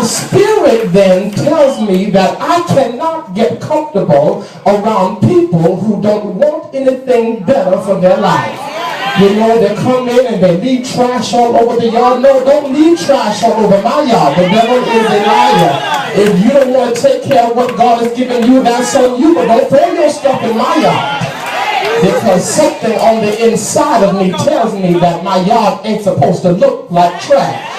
my spirit then tells me that I cannot get comfortable around people who don't want anything better for their life. You know, they come in and they leave trash all over the yard. No, don't leave trash all over my yard. The devil is a liar. If you don't want to take care of what God has given you, that's on you. But don't throw your stuff in my yard. Because something on the inside of me tells me that my yard ain't supposed to look like trash.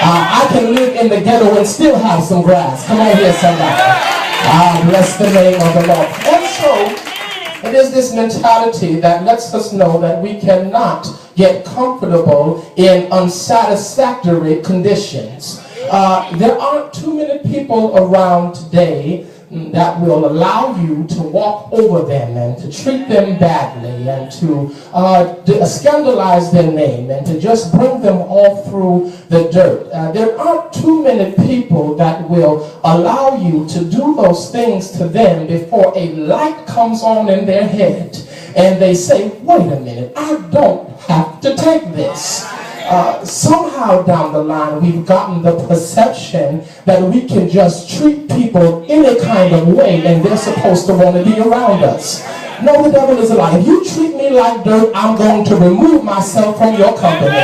I can live in the ghetto and still have some grass. Come on here, somebody. Bless the name of the Lord. And so, it is this mentality that lets us know that we cannot get comfortable in unsatisfactory conditions. There aren't too many people around today that will allow you to walk over them and to treat them badly and to scandalize their name and to just bring them all through the dirt. There aren't too many people that will allow you to do those things to them before a light comes on in their head and they say, wait a minute, I don't have to take this. Somehow down the line we've gotten the perception that we can just treat people any kind of way and they're supposed to want to be around us. No, the devil is a lie. If you treat me like dirt, I'm going to remove myself from your company.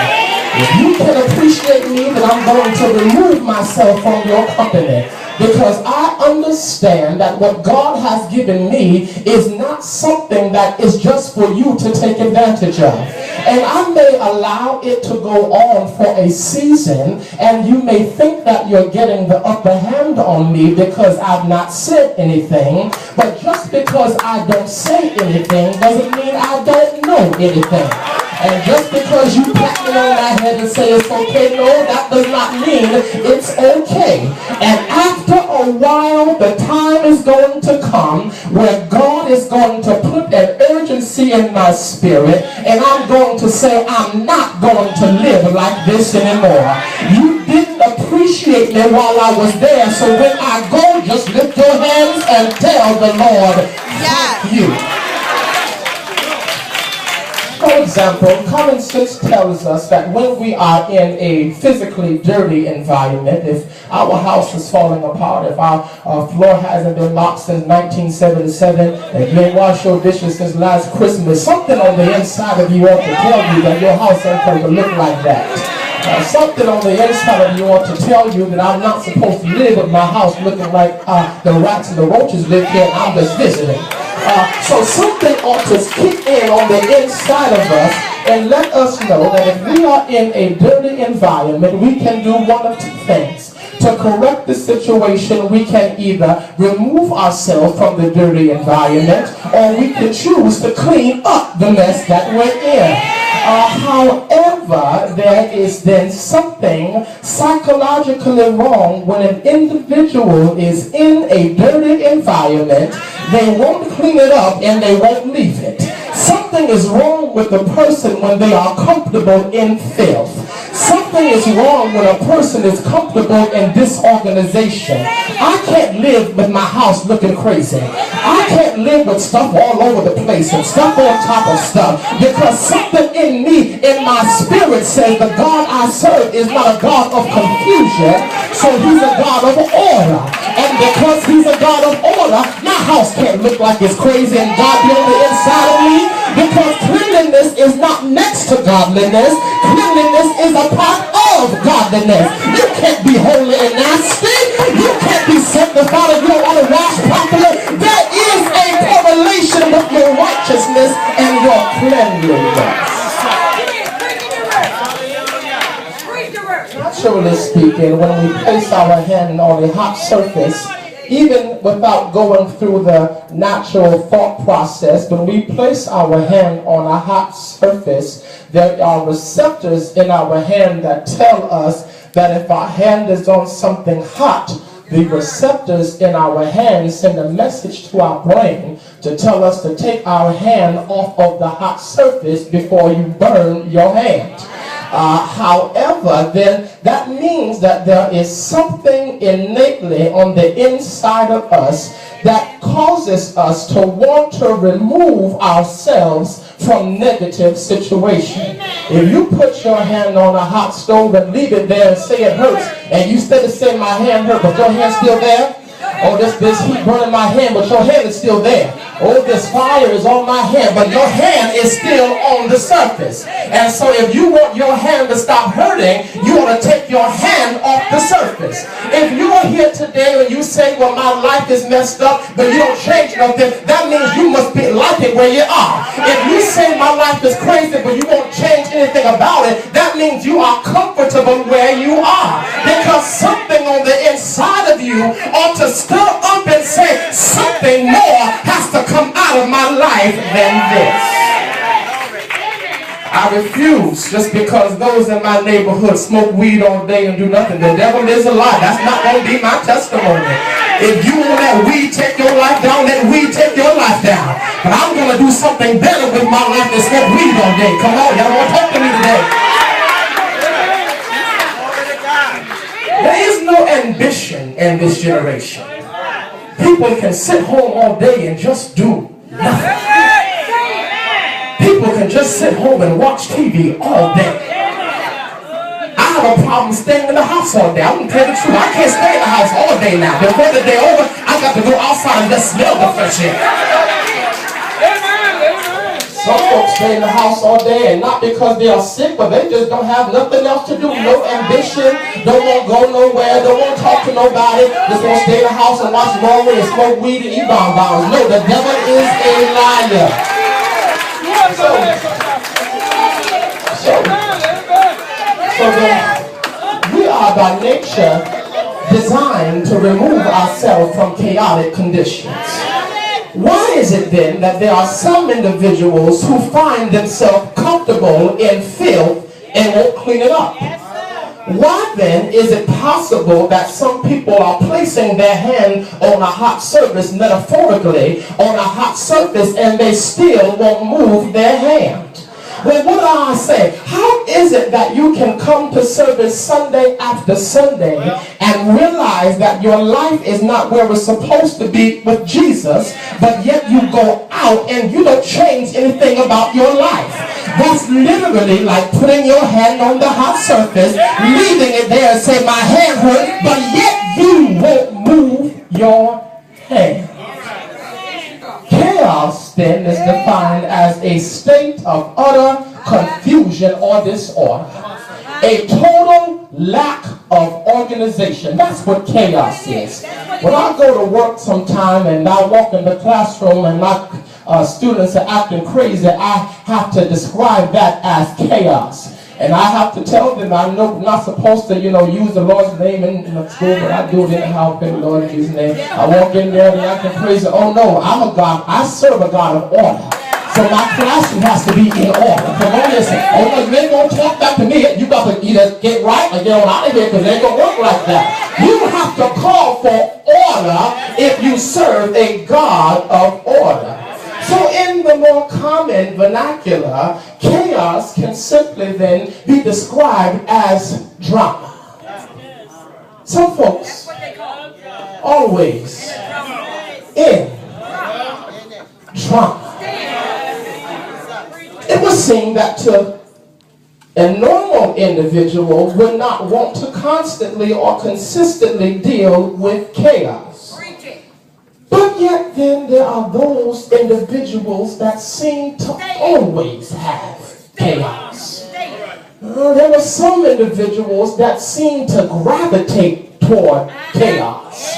If you can appreciate me, then I'm going to remove myself from your company. Because I understand that what God has given me is not something that is just for you to take advantage of. And I may allow it to go on for a season, and you may think that you're getting the upper hand on me because I've not said anything. But just because I don't say anything doesn't mean I don't know anything. And just because you pat me on my head and say it's okay, no, that does not mean it's okay. And after a while, the time is going to come where God is going to put an urgency in my spirit, and I'm going to say, I'm not going to live like this anymore. You didn't appreciate me while I was there, so when I go, just lift your hands and tell the Lord, thank you. For example, common sense tells us that when we are in a physically dirty environment, if our house is falling apart, if our floor hasn't been mopped since 1977, if you ain't washed your dishes since last Christmas, something on the inside of you ought to tell you that your house ain't supposed to look like that. Something on the inside of you ought to tell you that I'm not supposed to live with my house looking like the rats and the roaches live here and I'm just visiting. So something ought to kick in on the inside of us and let us know that if we are in a dirty environment, we can do one of two things. To correct the situation, we can either remove ourselves from the dirty environment, or we can choose to clean up the mess that we're in. However, there is then something psychologically wrong when an individual is in a dirty environment. They won't clean it up and they won't leave it. Something is wrong with the person when they are comfortable in filth. Something is wrong when a person is comfortable in disorganization. I can't live with my house looking crazy. I can't live with stuff all over the place and stuff on top of stuff, because something in me, in my spirit, says the God I serve is not a God of confusion, so he's a God of order. And because he's a God of order, my house can't look like it's crazy and God be on the inside of me, because cleanliness is not next to godliness. Cleanliness is a part of godliness. You can't be holy and nasty. You can't be sanctified if you don't want to wash properly. There is a correlation with your righteousness and your cleanliness. Naturally speaking, when we place our hand on a hot surface, even without going through the natural thought process, when we place our hand on a hot surface, there are receptors in our hand that tell us that if our hand is on something hot, the receptors in our hand send a message to our brain to tell us to take our hand off of the hot surface before you burn your hand. However, then that means that there is something innately on the inside of us that causes us to want to remove ourselves from negative situations. If you put your hand on a hot stove and leave it there and say it hurts, and you instead of saying my hand hurt, but your hand's still there, oh, this heat burning my hand, but your hand is still there. Oh, this fire is on my hand, but your hand is still on the surface. And so if you want your hand to stop hurting, you want to take your hand off the surface. If you are here today and you say, well, my life is messed up, but you don't change nothing, that means you must be like it where you are. If you say my life is crazy, but you won't change anything about it, that means you are comfortable where you are. Because something on the inside of you ought to stir up and say, something more has to come out of my life than this. I refuse just because those in my neighborhood smoke weed all day and do nothing. The devil is a lie. That's not going to be my testimony. If you want that weed take your life down, let weed take your life down. But I'm going to do something better with my life than smoke weed all day. Come on, y'all want to talk to me today. There is no ambition in this generation. People can sit home all day and just do nothing. People can just sit home and watch TV all day. I have a problem staying in the house all day. I'm going to tell the truth. I can't stay in the house all day now. Before the day over, I got to go outside and just smell the fresh air. Some folks stay in the house all day, and not because they are sick, but they just don't have nothing else to do. No ambition, don't want to go nowhere, don't want to talk to nobody. Just want to stay in the house and watch Broadway and smoke weed and eat bonbons. No, the devil is a liar. So we are by nature designed to remove ourselves from chaotic conditions. Why is it then that there are some individuals who find themselves comfortable in filth and won't clean it up? Why then is it possible that some people are placing their hand on a hot surface, metaphorically, on a hot surface, and they still won't move their hand? Well, what do I say? How is it that you can come to service Sunday after Sunday and realize that your life is not where it's supposed to be with Jesus, but yet you go out and you don't change anything about your life? That's literally like putting your hand on the hot surface, leaving it there and say, my hand hurts, but yet you won't move your hand. Chaos, then, is defined as a state of utter confusion or disorder. A total lack of organization. That's what chaos is. When I go to work sometime and I walk in the classroom and my students are acting crazy, I have to describe that as chaos. And I have to tell them I'm not supposed to, use the Lord's name in the school, but I do it anyhow, in the Lord in Jesus' name. I walk in there and they're acting crazy. Oh no, I'm a God. I serve a God of order. So my classroom has to be in order. Come on, listen. Oh no, you ain't going to talk back to me. You got to either get right or get on out of here, because it ain't going to work like that. You have to call for order if you serve a God of order. So in the more common vernacular, chaos can simply then be described as drama. Some folks always in drama. It would seem that to a normal individual would not want to constantly or consistently deal with chaos. But yet then there are those individuals that seem to always have chaos. There are some individuals that seem to gravitate toward chaos.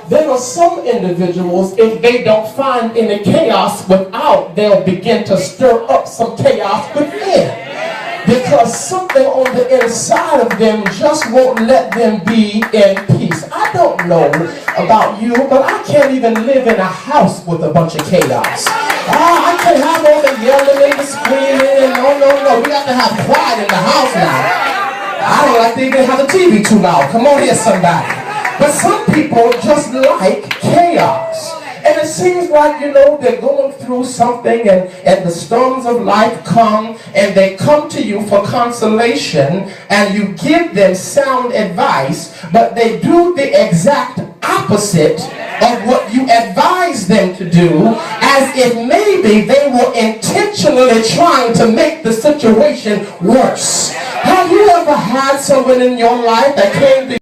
There are some individuals, if they don't find any chaos without, they'll begin to stir up some chaos within. Because something on the inside of them just won't let them be in peace. I don't know about you, but I can't even live in a house with a bunch of chaos. I can't have all the yelling and the screaming. No. We have to have quiet in the house now. I don't like to even have the TV too loud. Come on here, somebody. But some people just like chaos. And it seems like, you know, they're going through something, and the storms of life come, and they come to you for consolation, and you give them sound advice, but they do the exact opposite of what you advise them to do, as if maybe they were intentionally trying to make the situation worse. Have you ever had someone in your life that came to